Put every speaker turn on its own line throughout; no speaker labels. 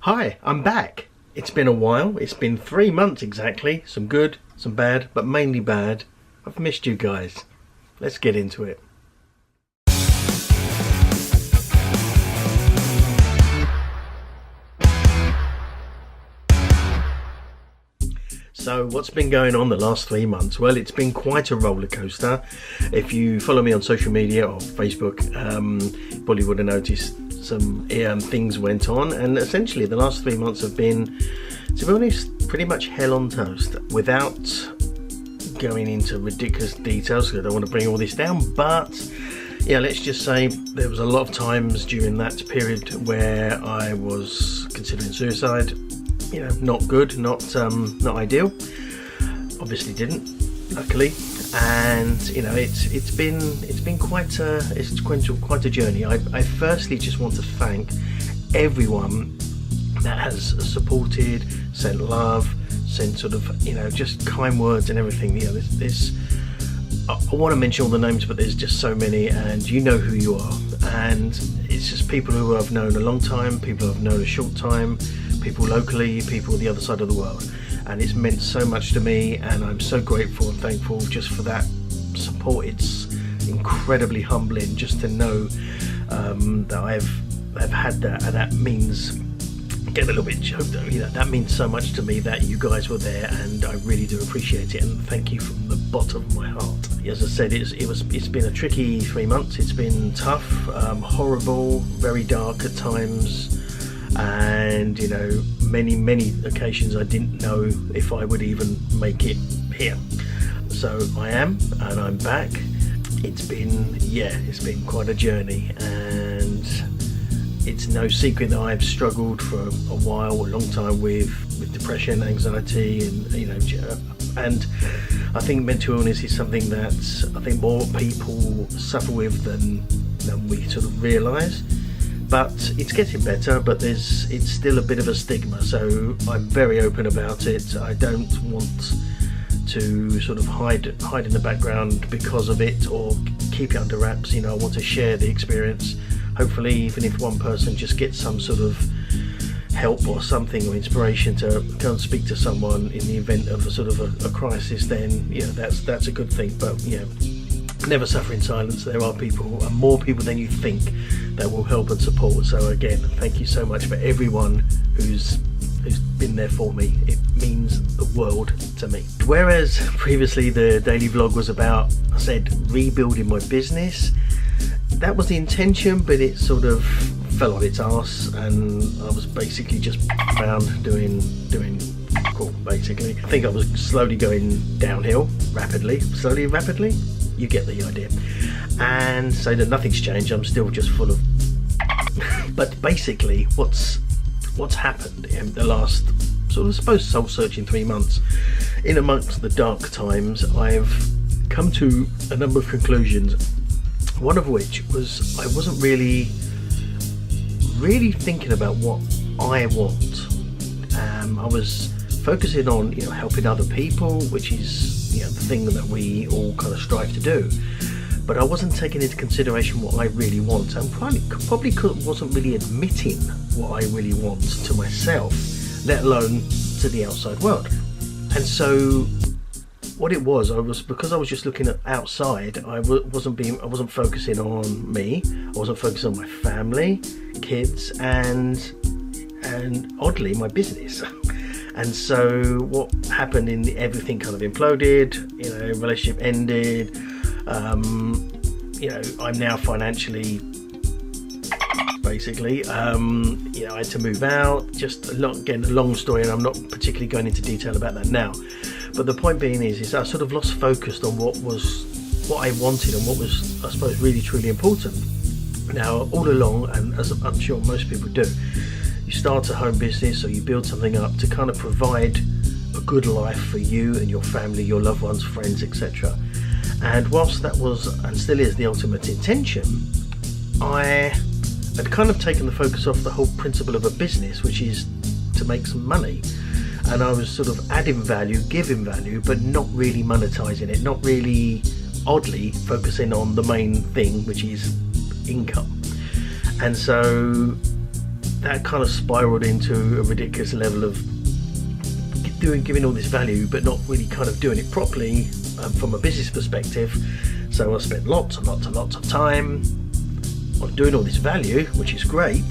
Hi, I'm back. It's been a while. It's been 3 months exactly. Some good, some bad, but mainly bad. I've missed you guys. Let's get into it. So what's been going on the last 3 months? Well, it's been quite a roller coaster. If you follow me on social media or Facebook, you probably would have noticed some things went on, and essentially the last 3 months have been, to be honest, pretty much hell on toast. Without going into ridiculous details, because I don't want to bring all this down, but yeah, let's just say there was a lot of times during that period where I was considering suicide. You know, not good, not ideal. Obviously didn't, luckily. And you know, it's been quite a journey. I firstly just want to thank everyone that has supported, sent love, sent sort of, you know, just kind words and everything. You know, I want to mention all the names, but there's just so many, and you know who you are. And it's just people who I've known a long time, people who I've known a short time, people locally, people the other side of the world, and it's meant so much to me, and I'm so grateful and thankful just for that support. It's incredibly humbling just to know that I've had that, and that means, get a little bit choked though, you know, that means so much to me that you guys were there, and I really do appreciate it, and thank you from the bottom of my heart. As I said, it's been a tricky 3 months. It's been tough, horrible, very dark at times, and you know, many occasions I didn't know if I would even make it here. So I am, and I'm back. It's been quite a journey, and it's no secret that I've struggled for a long time with depression, anxiety, and you know, and I think mental illness is something that I think more people suffer with than we sort of realise. But it's getting better, but it's still a bit of a stigma, so I'm very open about it. I don't want to sort of hide in the background because of it, or keep it under wraps. You know, I want to share the experience. Hopefully, even if one person just gets some sort of help or something, or inspiration to go and speak to someone in the event of a sort of a crisis, then you know, that's a good thing. But you know, never suffer in silence. There are people, and more people than you think, that will help and support. So again, thank you so much for everyone who's been there for me. It means the world to me. Whereas previously the daily vlog was about, I said, rebuilding my business. That was the intention, but it sort of fell on its arse, and I was basically just around doing cool, basically. I think I was slowly going downhill, rapidly. You get the idea. And so that nothing's changed. I'm still just full of but basically what's happened in the last sort of, I suppose, soul searching 3 months, in amongst the dark times, I've come to a number of conclusions, one of which was I wasn't really thinking about what I want. I was focusing on, you know, helping other people, which is, you know, the thing that we all kind of strive to do. But I wasn't taking into consideration what I really want, and probably wasn't really admitting what I really want to myself, let alone to the outside world. And so what it was, because I was just looking at outside, I wasn't focusing on me. I wasn't focusing on my family, kids, and oddly my business. And so what happened, everything kind of imploded, you know, relationship ended. You know, I'm now financially, basically, you know, I had to move out. Just a long story, and I'm not particularly going into detail about that now. But the point being is I sort of lost focus on what I wanted and what was, I suppose, really truly important. Now, all along, and as I'm sure most people do, you start a home business or you build something up to kind of provide a good life for you and your family, your loved ones, friends, etc. And whilst that was, and still is, the ultimate intention, I had kind of taken the focus off the whole principle of a business, which is to make some money. And I was sort of adding value, giving value, but not really monetizing it, not really, oddly, focusing on the main thing, which is income. And so that kind of spiraled into a ridiculous level of giving all this value but not really kind of doing it properly from a business perspective. So I spent lots and lots of time on doing all this value, which is great,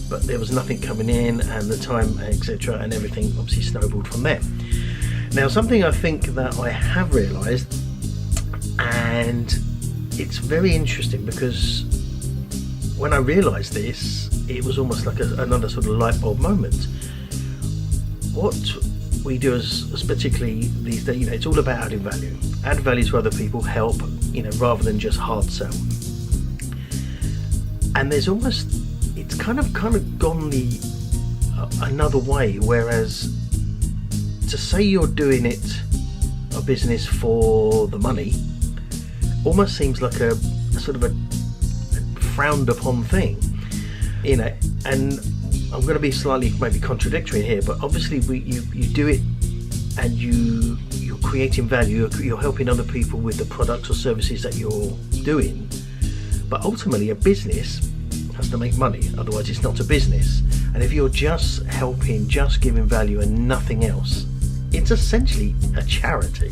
but there was nothing coming in, and the time, etc., and everything obviously snowballed from there. Now, something I think that I have realised, and it's very interesting, because when I realised this, it was almost like another sort of light bulb moment. What we do as particularly these days, it's all about adding value. Add value to other people, help, rather than just hard sell. And there's almost, it's kind of gone the another way, whereas to say you're doing a business for the money almost seems like a sort of a frowned upon thing, and I'm going to be slightly maybe contradictory here, but obviously you do it and you're creating value, you're helping other people with the products or services that you're doing, but ultimately a business has to make money, otherwise it's not a business. And if you're just helping, just giving value and nothing else, it's essentially a charity.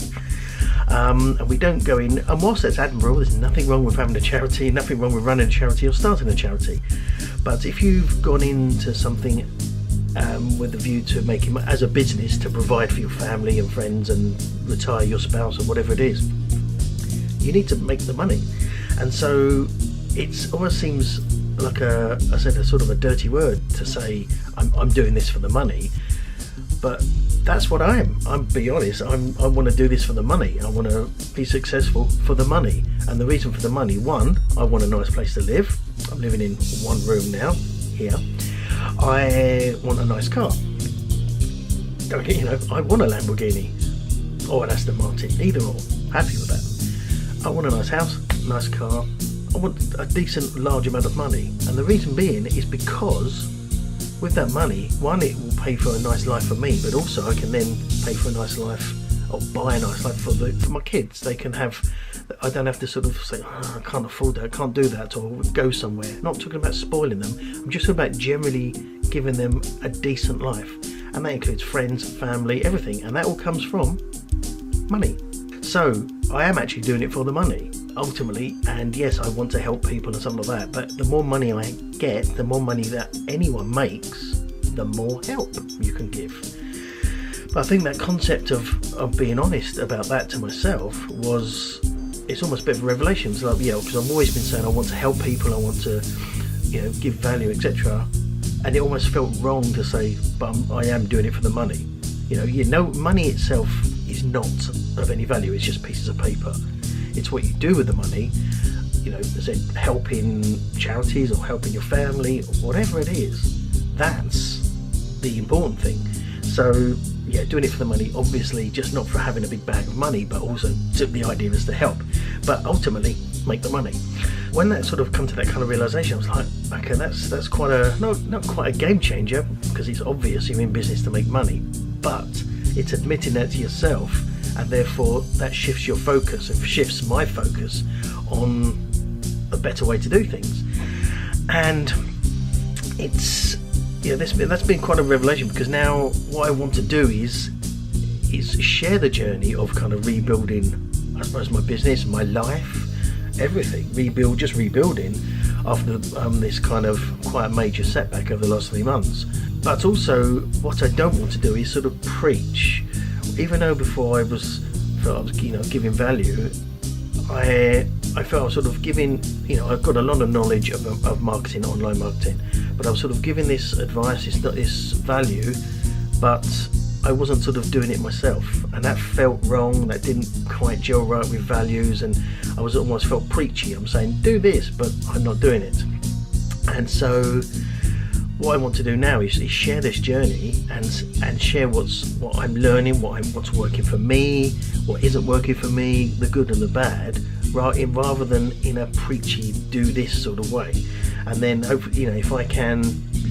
And we don't go in, and whilst that's admirable, there's nothing wrong with having a charity, nothing wrong with running a charity or starting a charity. But if you've gone into something with a view to making, as a business, to provide for your family and friends and retire your spouse or whatever it is, you need to make the money. And so it almost seems like a sort of a dirty word to say I'm doing this for the money, but that's what I am. I'm be honest. I want to do this for the money. I want to be successful for the money. And the reason for the money, one, I want a nice place to live. I'm living in one room now here. I want a nice car. I want a Lamborghini or an Aston Martin, either or. Happy with that. I want a nice house, nice car. I want a decent, large amount of money. And the reason being is because with that money, one, it will pay for a nice life for me, but also I can then pay for a nice life, or buy a nice life for my kids. They can have, I don't have to sort of say, I can't afford that, I can't do that, or go somewhere. I'm not talking about spoiling them, I'm just talking about generally giving them a decent life. And that includes friends, family, everything, and that all comes from money. So I am actually doing it for the money, ultimately, and yes, I want to help people and something like that, but the more money I get, the more money that anyone makes, the more help you can give. But I think that concept of being honest about that to myself it's almost a bit of a revelation. It's like, because I've always been saying I want to help people, I want to give value, etc., and it almost felt wrong to say, but I am doing it for the money. Money itself is not of any value, it's just pieces of paper. It's what you do with the money, as in helping charities or helping your family or whatever it is. That's the important thing. So doing it for the money, obviously, just not for having a big bag of money, but also the idea is to help, but ultimately make the money. When that sort of come to that kind of realization, I was like, okay, that's quite not quite a game changer, because it's obvious you're in business to make money, but it's admitting that to yourself, and therefore that shifts your focus. It shifts my focus on a better way to do things. And it's that's been quite a revelation, because now what I want to do is share the journey of kind of rebuilding, I suppose, my business, my life, everything, rebuilding after this kind of quite a major setback over the last 3 months. But also what I don't want to do is sort of preach. Even though before I felt I was giving value, I felt I was sort of giving, I've got a lot of knowledge of marketing, online marketing, but I was sort of giving this advice, this value, but I wasn't sort of doing it myself, and that felt wrong. That didn't quite gel right with values, and I was almost felt preachy. I'm saying do this, but I'm not doing it. And so what I want to do now is share this journey and share what I'm learning, what's working for me, what isn't working for me, the good and the bad, rather than in a preachy do this sort of way. And then hopefully, if I can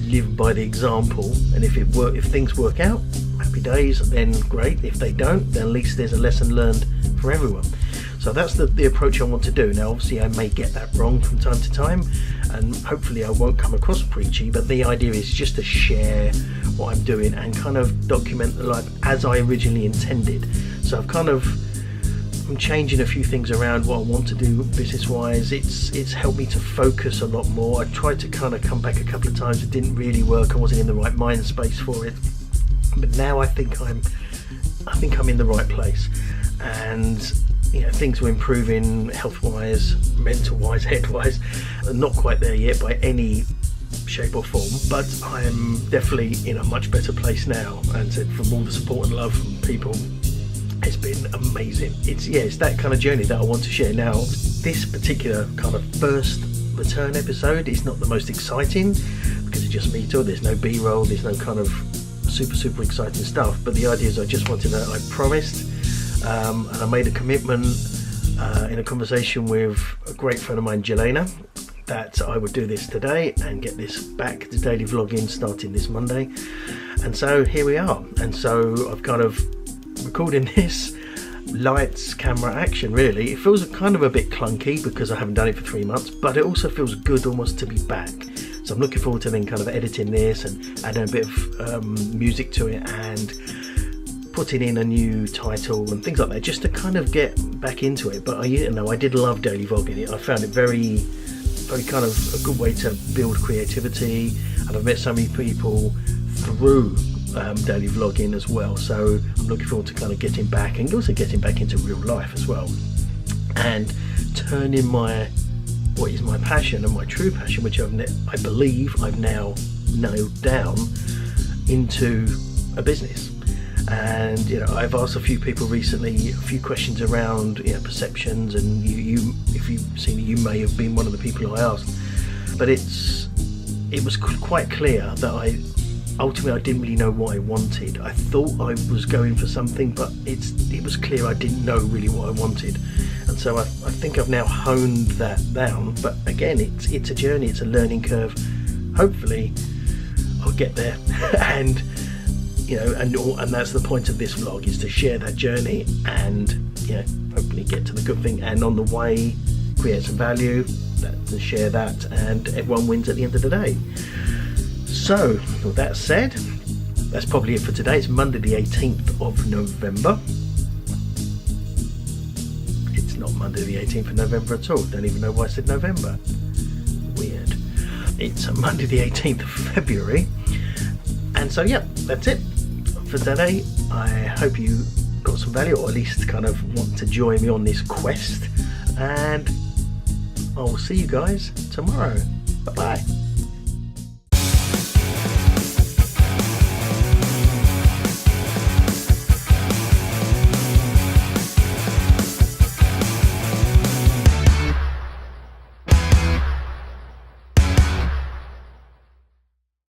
live by the example, and if things work out, happy days, then great. If they don't, then at least there's a lesson learned for everyone. So that's the approach I want to do. Now obviously I may get that wrong from time to time, and hopefully I won't come across preachy, but the idea is just to share what I'm doing and kind of document the life as I originally intended. So I'm changing a few things around what I want to do business wise. It's helped me to focus a lot more. I tried to kind of come back a couple of times, it didn't really work, I wasn't in the right mind space for it, but now I think I'm in the right place, and things were improving health wise, mental wise, head wise. Not quite there yet by any shape or form, but I'm definitely in a much better place now, and from all the support and love from people, it's been amazing. It's that kind of journey that I want to share. Now, this particular kind of first return episode is not the most exciting because it's just me talking. There's no B-roll, there's no kind of super exciting stuff, but the idea is I promised and I made a commitment in a conversation with a great friend of mine, Jelena, that I would do this today and get this back to daily vlogging starting this Monday. And so here we are. And so I've kind of recording this, lights, camera, action. Really, it feels kind of a bit clunky because I haven't done it for 3 months, but it also feels good almost to be back. So I'm looking forward to then kind of editing this and adding a bit of music to it and putting in a new title and things like that, just to kind of get back into it. But I did love daily vlogging. I found it very kind of a good way to build creativity, and I've met so many people through daily vlogging as well. So I'm looking forward to kind of getting back, and also getting back into real life as well, and turning what is my passion and my true passion, which I believe I've now nailed down, into a business. And I've asked a few people recently a few questions around perceptions, and you if you've seen it, you may have been one of the people I asked. But it was quite clear that ultimately I didn't really know what I wanted. I thought I was going for something, but it was clear I didn't know really what I wanted. And so I think I've now honed that down. But again, it's a journey, it's a learning curve. Hopefully I'll get there and and that's the point of this vlog, is to share that journey and hopefully get to the good thing, and on the way create some value, to share that, and everyone wins at the end of the day. So with that said, that's probably it for today. It's Monday the 18th of November. It's not Monday the 18th of November at all. Don't even know why I said November. Weird. It's Monday the 18th of February. And so that's it for today. I hope you got some value, or at least kind of want to join me on this quest, and I'll see you guys tomorrow. Bye bye.